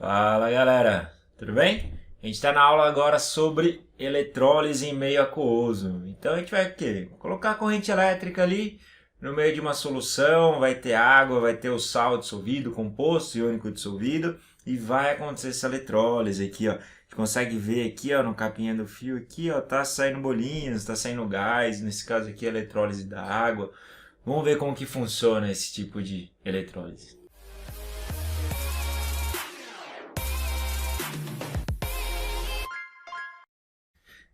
Fala galera, tudo bem? A gente está na aula agora sobre eletrólise em meio aquoso. Então a gente vai o quê? Colocar a corrente elétrica ali no meio de uma solução, vai ter água, vai ter o sal dissolvido, composto iônico dissolvido e vai acontecer essa eletrólise aqui, ó. A gente consegue ver aqui, ó, no capinha do fio aqui, ó, tá saindo bolinhas, tá saindo gás, nesse caso aqui a eletrólise da água. Vamos ver como que funciona esse tipo de eletrólise.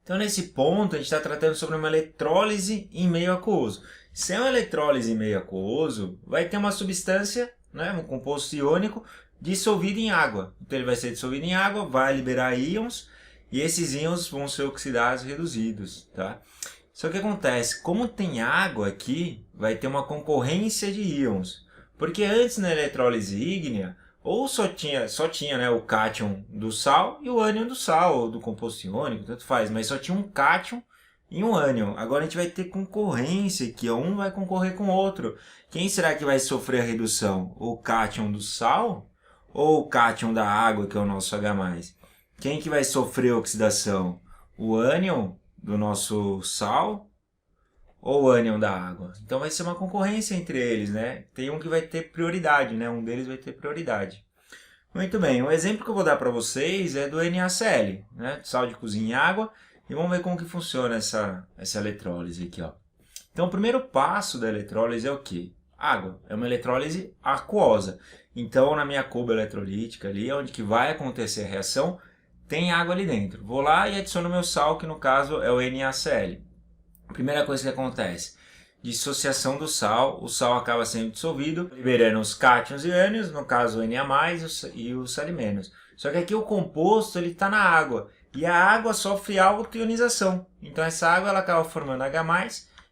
Então, nesse ponto, a gente está tratando sobre uma eletrólise em meio aquoso. Se é uma eletrólise em meio aquoso, vai ter uma substância, né, um composto iônico, dissolvido em água. Então, ele vai ser dissolvido em água, vai liberar íons, e esses íons vão ser oxidados e reduzidos. Tá? Só que acontece, como tem água aqui, vai ter uma concorrência de íons. Porque antes, na eletrólise ígnea, ou só tinha né, o cátion do sal e o ânion do sal, ou do composto iônico, tanto faz, mas só tinha um cátion e um ânion. Agora a gente vai ter concorrência aqui, ó, um vai concorrer com o outro. Quem será que vai sofrer a redução? O cátion do sal ou o cátion da água, que é o nosso H+? Quem que vai sofrer a oxidação? O ânion do nosso sal ou o ânion da água? Então vai ser uma concorrência entre eles, né? Tem um que vai ter prioridade, né? Um deles vai ter prioridade. Muito bem, o exemplo que eu vou dar para vocês é do NaCl, né? Sal de cozinha e água. E vamos ver como que funciona essa eletrólise aqui, ó. Então o primeiro passo da eletrólise é o quê? Água. É uma eletrólise aquosa. Então na minha cuba eletrolítica ali, onde que vai acontecer a reação, tem água ali dentro. Vou lá e adiciono meu sal, que no caso é o NaCl. Primeira coisa que acontece, dissociação do sal, o sal acaba sendo dissolvido, liberando os cátions e ânions, no caso o Na+, e o Sal-. Só que aqui o composto está na água, e a água sofre autoionização. Então essa água ela acaba formando H+,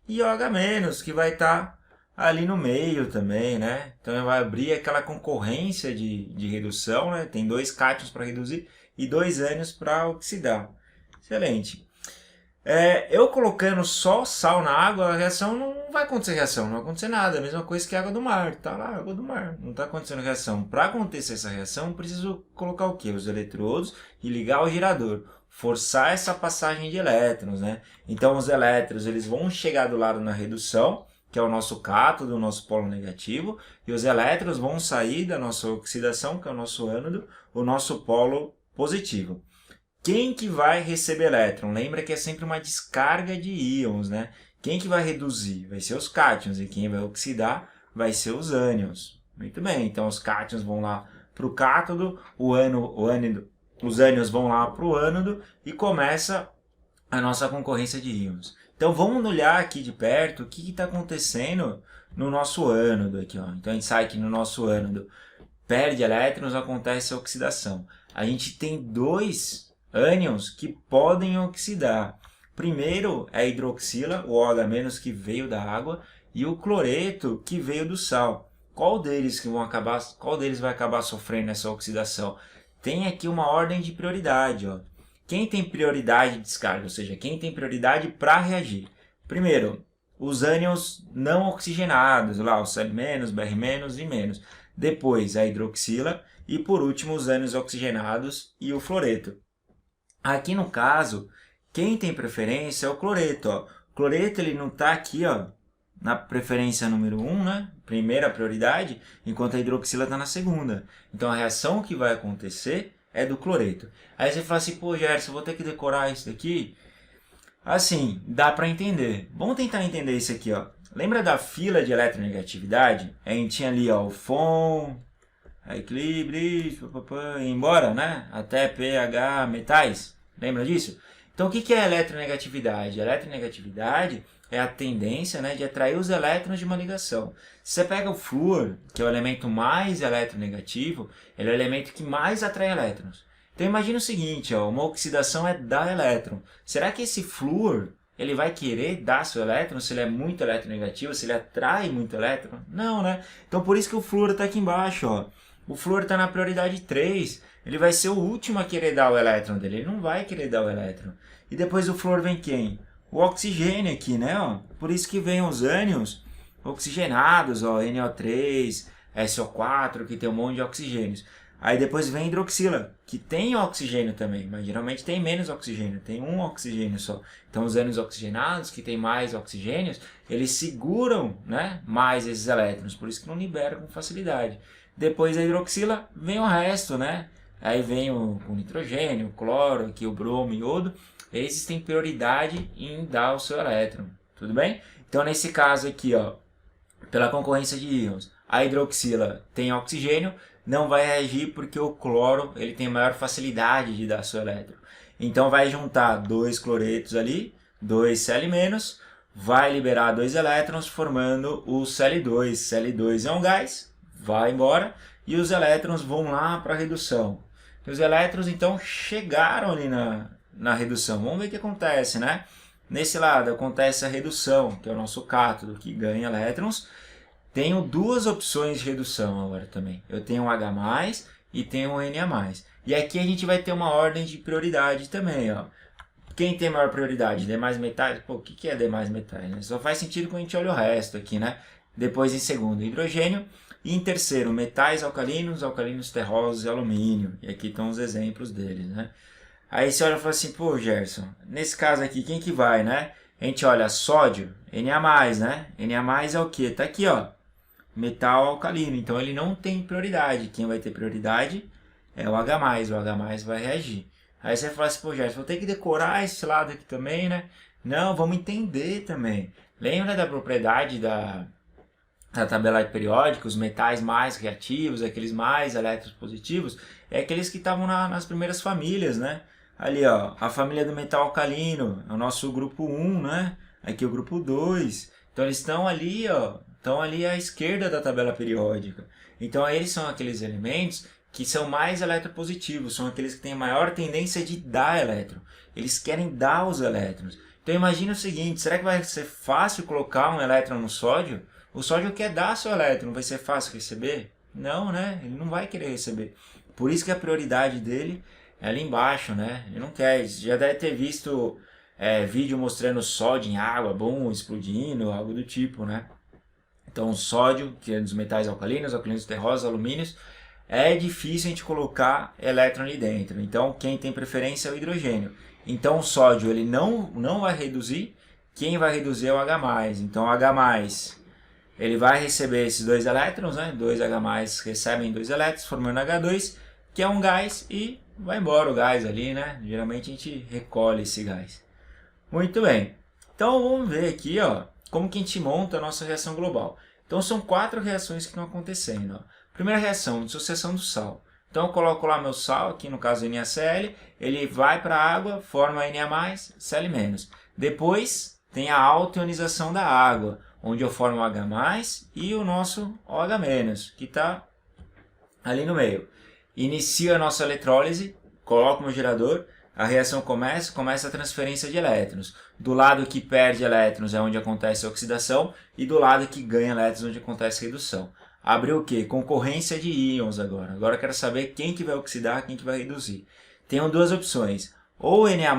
e o H-, que vai estar ali no meio também, né? Então vai abrir aquela concorrência de redução, né? Tem dois cátions para reduzir e dois ânions para oxidar. Excelente. Eu colocando só sal na água, a reação não vai acontecer reação, não vai acontecer nada. É a mesma coisa que a água do mar, tá lá, água do mar, não está acontecendo reação. Para acontecer essa reação, eu preciso colocar o quê? Os eletrodos e ligar o gerador, forçar essa passagem de elétrons, né? Então os elétrons eles vão chegar do lado na redução, que é o nosso cátodo, o nosso polo negativo, e os elétrons vão sair da nossa oxidação, que é o nosso ânodo, o nosso polo positivo. Quem que vai receber elétron? Lembra que é sempre uma descarga de íons, né? Quem que vai reduzir? Vai ser os cátions, e quem vai oxidar vai ser os ânions. Muito bem, então os cátions vão lá para o cátodo, os ânions vão lá para o ânodo e começa a nossa concorrência de íons. Então vamos olhar aqui de perto o que está acontecendo no nosso ânodo aqui, ó. Então a gente sabe que no nosso ânodo perde elétrons, acontece a oxidação. A gente tem dois ânions que podem oxidar. Primeiro é a hidroxila, o OH- que veio da água, e o cloreto que veio do sal. Qual deles vai acabar sofrendo essa oxidação? Tem aqui uma ordem de prioridade, ó. Quem tem prioridade de descarga, ou seja, quem tem prioridade para reagir? Primeiro, os ânions não oxigenados, lá o Sal-, Br- e menos. Depois a hidroxila e por último os ânions oxigenados e o fluoreto. Aqui no caso, quem tem preferência é o cloreto. Ó. O cloreto ele não está aqui, ó, na preferência número 1, né? Primeira prioridade, enquanto a hidroxila está na segunda. Então a reação que vai acontecer é do cloreto. Aí você fala assim, pô Gerson, eu vou ter que decorar isso daqui? Assim, dá para entender. Vamos tentar entender isso aqui, ó. Lembra da fila de eletronegatividade? A gente tinha ali, ó, o FON, a equilíbrio, embora, né? Até pH metais. Lembra disso? Então, o que é a eletronegatividade? A eletronegatividade é a tendência, né, de atrair os elétrons de uma ligação. Se você pega o flúor, que é o elemento mais eletronegativo, ele é o elemento que mais atrai elétrons. Então, imagine o seguinte, ó, uma oxidação é dar elétron. Será que esse flúor ele vai querer dar seu elétron se ele é muito eletronegativo, se ele atrai muito elétron? Não, né? Então, por isso que o flúor está aqui embaixo, ó. O flúor está na prioridade 3, ele vai ser o último a querer dar o elétron dele, ele não vai querer dar o elétron. E depois do flúor vem quem? O oxigênio aqui, né? Ó. Por isso que vem os ânions oxigenados, ó, NO3, SO4, que tem um monte de oxigênios. Aí depois vem hidroxila, que tem oxigênio também, mas geralmente tem menos oxigênio, tem um oxigênio só. Então os ânions oxigenados, que tem mais oxigênios, eles seguram, né, mais esses elétrons, por isso que não liberam com facilidade. Depois da hidroxila vem o resto, né? Aí vem o nitrogênio, o cloro, aqui o bromo, iodo. Esses têm prioridade em dar o seu elétron, tudo bem? Então nesse caso aqui, ó, pela concorrência de íons, a hidroxila tem oxigênio, não vai reagir porque o cloro ele tem maior facilidade de dar seu elétron. Então vai juntar dois cloretos ali, 2 Cl-, vai liberar 2 elétrons formando o Cl2. Cl2 é um gás, vai embora e os elétrons vão lá para a redução. Os elétrons então chegaram ali na redução. Vamos ver o que acontece, né? Nesse lado acontece a redução, que é o nosso cátodo, que ganha elétrons. Tenho duas opções de redução agora também. Eu tenho um H+, e tenho um Na+. E aqui a gente vai ter uma ordem de prioridade também, ó. Quem tem maior prioridade? Demais metais? Pô, o que é demais metais? Né? Só faz sentido quando a gente olha o resto aqui, né? Depois em segundo, hidrogênio. E em terceiro, metais alcalinos, alcalinos terrosos e alumínio. E aqui estão os exemplos deles, né? Aí você olha e fala assim, pô, Gerson, nesse caso aqui, quem que vai, né? A gente olha sódio, Na+, né? Na+ é o quê? Tá aqui, ó. Metal alcalino. Então ele não tem prioridade. Quem vai ter prioridade é o H+. O H+ vai reagir. Aí você fala assim, pô, Gerson, vou ter que decorar esse lado aqui também, né? Não, vamos entender também. Lembra da propriedade da tabela periódica, os metais mais reativos, aqueles mais eletropositivos, é aqueles que estavam nas primeiras famílias, né? Ali, ó, a família do metal alcalino, é o nosso grupo 1, né? Aqui o grupo 2. Então eles estão ali, ó, estão ali à esquerda da tabela periódica. Então eles são aqueles elementos que são mais eletropositivos, são aqueles que têm maior tendência de dar elétron. Eles querem dar os elétrons. Então imagine o seguinte, será que vai ser fácil colocar um elétron no sódio? O sódio quer dar seu elétron, vai ser fácil receber? Não, né? Ele não vai querer receber. Por isso que a prioridade dele é ali embaixo, né? Ele não quer. Você já deve ter visto vídeo mostrando sódio em água, bom, explodindo, algo do tipo, né? Então o sódio, que é dos metais alcalinos, alcalinos terrosos, alumínios, é difícil a gente colocar elétron ali dentro. Então quem tem preferência é o hidrogênio. Então o sódio ele não vai reduzir, quem vai reduzir é o H+. Então o H+, ele vai receber esses 2 elétrons, né? 2 H+, recebem 2 elétrons, formando H2, que é um gás, e vai embora o gás ali, né? Geralmente a gente recolhe esse gás. Muito bem. Então vamos ver aqui, ó, como que a gente monta a nossa reação global. Então são 4 reações que estão acontecendo, ó. Primeira reação, dissociação do sal. Então eu coloco lá meu sal, aqui no caso NaCl, ele vai para a água, forma Na+, Cl-. Depois tem a autoionização da água, onde eu formo o H+, e o nosso OH-, que está ali no meio. Inicio a nossa eletrólise, coloco meu gerador, a reação começa a transferência de elétrons. Do lado que perde elétrons é onde acontece a oxidação, e do lado que ganha elétrons é onde acontece a redução. Abriu o quê? Concorrência de íons agora. Agora eu quero saber quem que vai oxidar, quem que vai reduzir. Tenho duas opções, ou Na+,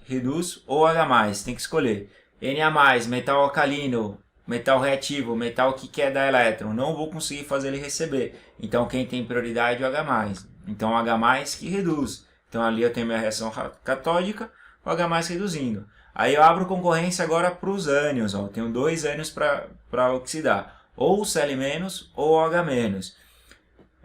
reduz, ou H+, tem que escolher. Na+, metal alcalino, metal reativo, metal que quer dar elétron, não vou conseguir fazer ele receber. Então quem tem prioridade é o H+. Então o H+ que reduz. Então ali eu tenho minha reação catódica, o H+ reduzindo. Aí eu abro concorrência agora para os ânions. Ó. Tenho 2 ânions para oxidar. Ou o Cl- ou o H-.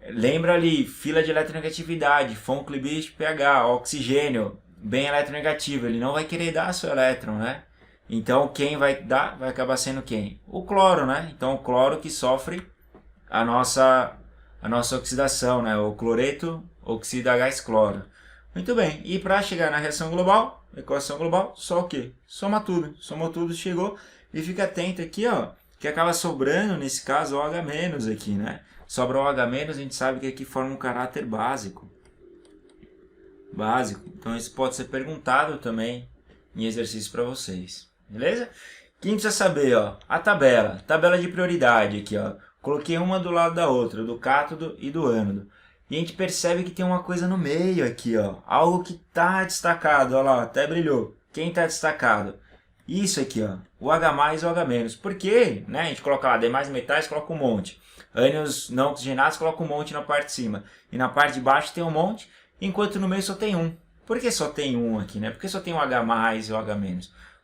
Lembra ali, fila de eletronegatividade, Von-Clebsch pH, oxigênio, bem eletronegativo. Ele não vai querer dar seu elétron, né? Então quem vai dar vai acabar sendo quem? O cloro, né? Então o cloro que sofre a nossa oxidação, né? O cloreto oxida gás cloro. Muito bem, e para chegar na reação global, equação global, só o quê? Soma tudo. Somou tudo, chegou. E fica atento aqui, ó, que acaba sobrando, nesse caso, o OH- aqui, né? Sobra o OH-, a gente sabe que aqui forma um caráter básico. Então isso pode ser perguntado também em exercício para vocês. Beleza? Quem precisa saber, ó, a tabela de prioridade aqui, ó. Coloquei uma do lado da outra, do cátodo e do ânodo. E a gente percebe que tem uma coisa no meio aqui, ó. Algo que está destacado, ó lá, até brilhou. Quem está destacado? Isso aqui, ó, o H+, e o H-. Por quê? Né? A gente coloca lá demais metais, coloca um monte. Ânions não oxigenados, coloca um monte na parte de cima. E na parte de baixo tem um monte, enquanto no meio só tem um. Por que só tem um aqui, né? Por que só tem o H+, e o H-?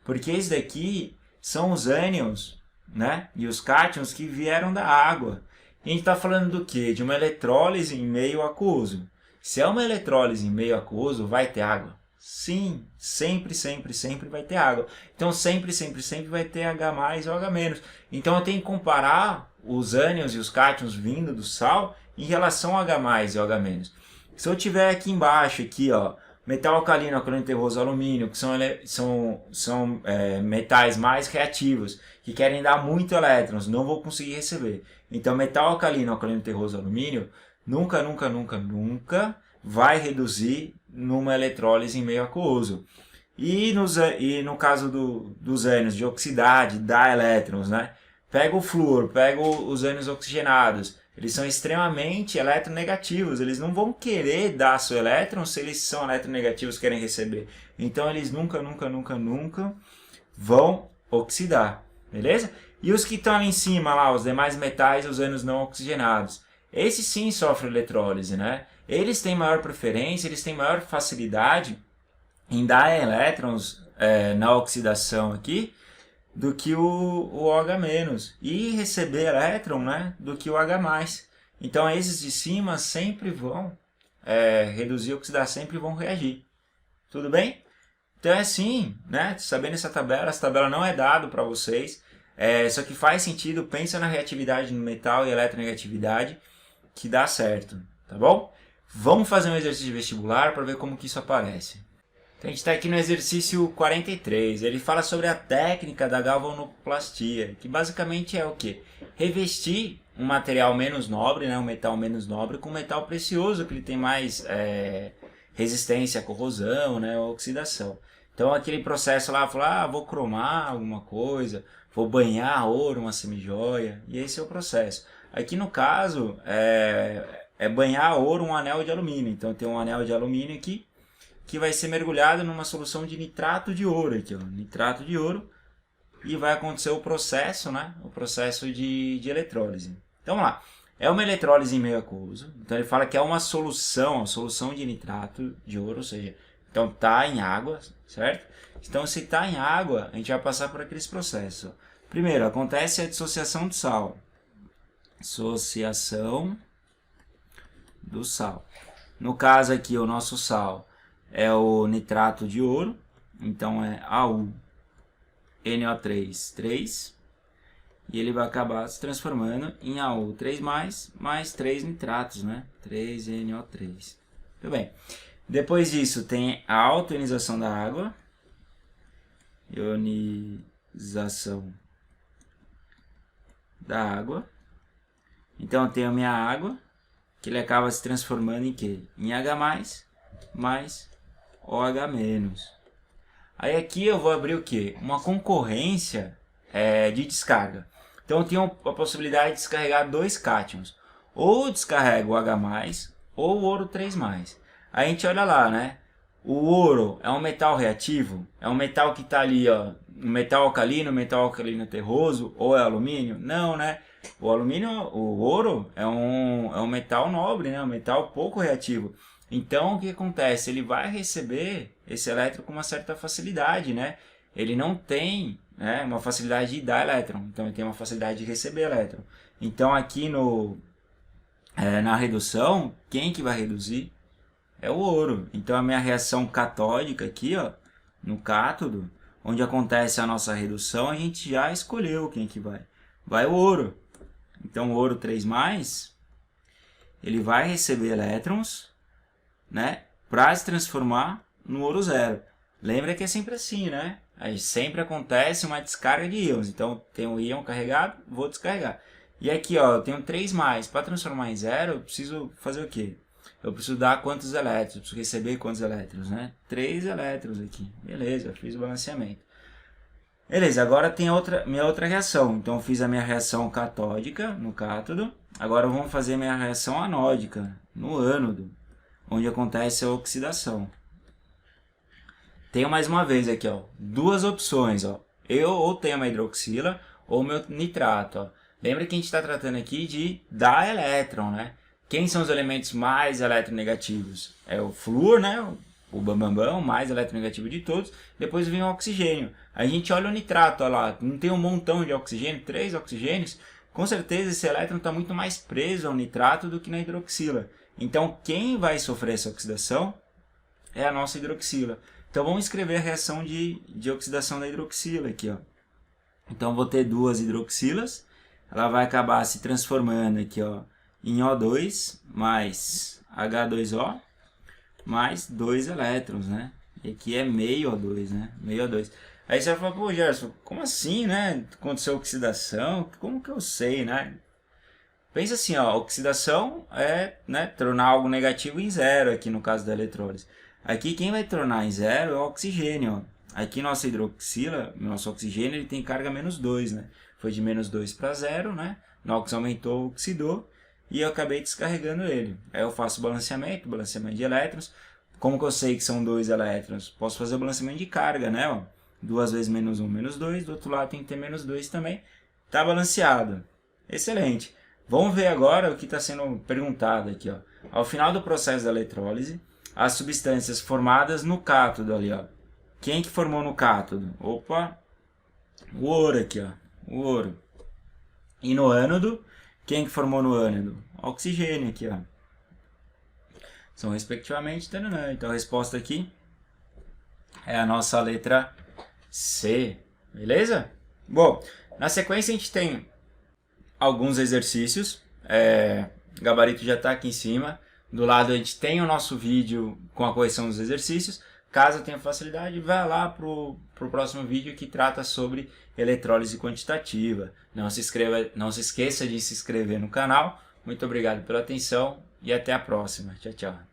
Porque esse daqui são os ânions, né? E os cátions que vieram da água. E a gente está falando do quê? De uma eletrólise em meio aquoso. Se é uma eletrólise em meio aquoso, vai ter água? Sim, sempre, sempre, sempre vai ter água. Então sempre, sempre, sempre vai ter H+ ou H-. Então eu tenho que comparar os ânions e os cátions vindo do sal em relação ao H+ e ao H-. Se eu tiver aqui embaixo, aqui, ó, metal alcalino, alcalino terroso, alumínio, que são metais mais reativos, que querem dar muito elétrons, não vou conseguir receber. Então metal alcalino, alcalino terroso, alumínio, nunca, nunca, nunca, nunca vai reduzir numa eletrólise em meio aquoso. E no caso dos ânions de oxidar, de dar elétrons, né? Pega o flúor, pega os ânions oxigenados, eles são extremamente eletronegativos, eles não vão querer dar seu elétron se eles são eletronegativos e querem receber. Então eles nunca, nunca, nunca, nunca vão oxidar, beleza? E os que estão ali em cima, lá, os demais metais, os ânions não oxigenados, esses sim sofrem eletrólise, né? Eles têm maior preferência, eles têm maior facilidade em dar elétrons na oxidação aqui do que o H- e receber elétron, né, do que o H+. Então esses de cima sempre vão reduzir, oxidar, sempre vão reagir. Tudo bem? Então é assim, né? Sabendo essa tabela não é dado para vocês, só que faz sentido, pensa na reatividade no metal e eletronegatividade, que dá certo, tá bom? Vamos fazer um exercício de vestibular para ver como que isso aparece. Então, a gente está aqui no exercício 43, ele fala sobre a técnica da galvanoplastia, que basicamente é o quê? Revestir um material menos nobre, né, um metal menos nobre, com um metal precioso, que ele tem mais resistência à corrosão, né, à oxidação. Então aquele processo lá, falar, vou cromar alguma coisa, vou banhar ouro, uma semijoia, e esse é o processo. Aqui no caso, é banhar ouro um anel de alumínio, então tem um anel de alumínio aqui, que vai ser mergulhado numa solução de nitrato de ouro, aqui, ó, nitrato de ouro, e vai acontecer o processo, né? O processo de eletrólise. Então vamos lá, é uma eletrólise em meio aquoso, então ele fala que é uma solução de nitrato de ouro, ou seja, então está em água, certo? Então se está em água, a gente vai passar por aqueles processos. Primeiro, acontece a dissociação do sal. Dissociação do sal. No caso aqui, o nosso sal é o nitrato de ouro, então é AuNO3, 3, e ele vai acabar se transformando em AU3+, mais 3 nitratos, né? 3NO3. Tudo bem. Depois disso tem a autoionização da água, ionização da água. Então eu tenho a minha água, que ele acaba se transformando em quê? Em H+, mais OH-. Aí aqui eu vou abrir o quê? Uma concorrência de descarga. Então eu tenho a possibilidade de descarregar dois cátions. Ou descarrego o H+, ou o ouro 3+. Aí a gente olha lá, né? O ouro é um metal reativo? É um metal que está ali, ó, um metal alcalino terroso, ou é alumínio? Não, né? O alumínio, o ouro é um metal nobre, né? Um metal pouco reativo. Então o que acontece? Ele vai receber esse elétron com uma certa facilidade, né? Ele não tem, né, uma facilidade de dar elétron, então ele tem uma facilidade de receber elétron. Então aqui na redução, quem que vai reduzir? É o ouro. Então a minha reação catódica aqui, ó, no cátodo, onde acontece a nossa redução, a gente já escolheu quem que vai. Vai o ouro. Então o ouro 3+, ele vai receber elétrons, né, para se transformar no ouro 0. Lembra que é sempre assim, né? Aí sempre acontece uma descarga de íons. Então tem um íon carregado, vou descarregar. E aqui, ó, eu tenho 3+. Para transformar em 0, eu preciso fazer o quê? Eu preciso dar quantos elétrons? Eu preciso receber quantos elétrons, né? 3 elétrons aqui. Beleza, eu fiz o balanceamento. Beleza, agora tem minha outra reação. Então eu fiz a minha reação catódica no cátodo. Agora vamos fazer a minha reação anódica no ânodo, onde acontece a oxidação. Tenho mais uma vez aqui, ó, duas opções, ó. Eu ou tenho uma hidroxila ou meu nitrato, ó. Lembra que a gente está tratando aqui de dar elétron, né? Quem são os elementos mais eletronegativos? É o flúor, né? O bambambam, o mais eletronegativo de todos. Depois vem o oxigênio. A gente olha o nitrato, olha lá, não tem um montão de oxigênio, 3 oxigênios. Com certeza esse elétron está muito mais preso ao nitrato do que na hidroxila. Então quem vai sofrer essa oxidação é a nossa hidroxila. Então vamos escrever a reação de oxidação da hidroxila aqui, ó. Então vou ter duas hidroxilas, ela vai acabar se transformando aqui, ó, em O2 mais H2O mais 2 elétrons, né? E aqui é meio O2, né? Meio O2. Aí você vai falar, pô, Gerson, como assim, né? Aconteceu oxidação? Como que eu sei, né? Pensa assim, ó, oxidação é, né, tornar algo negativo em zero aqui no caso da eletrólise. Aqui quem vai tornar em zero é o oxigênio, ó. Aqui nossa hidroxila, nosso oxigênio, ele tem carga menos 2, né? Foi de menos 2 para 0, né? O NOx aumentou, oxidou e eu acabei descarregando ele. Aí eu faço balanceamento de elétrons. Como que eu sei que são 2 elétrons? Posso fazer o balanceamento de carga, né? Ó, 2 vezes menos 1, menos 2. Do outro lado tem que ter menos 2 também. Tá balanceado. Excelente. Vamos ver agora o que está sendo perguntado aqui, ó. Ao final do processo da eletrólise, as substâncias formadas no cátodo ali, ó. Quem que formou no cátodo? Opa! O ouro aqui, ó. O ouro. E no ânodo, quem que formou no ânodo? Oxigênio aqui, ó. São respectivamente... Taranã. Então a resposta aqui é a nossa letra C. Beleza? Bom, na sequência a gente tem alguns exercícios. O gabarito já está aqui em cima. Do lado a gente tem o nosso vídeo com a correção dos exercícios. Caso tenha facilidade, vá lá para o próximo vídeo que trata sobre eletrólise quantitativa. Não se esqueça de se inscrever no canal. Muito obrigado pela atenção e até a próxima. Tchau, tchau.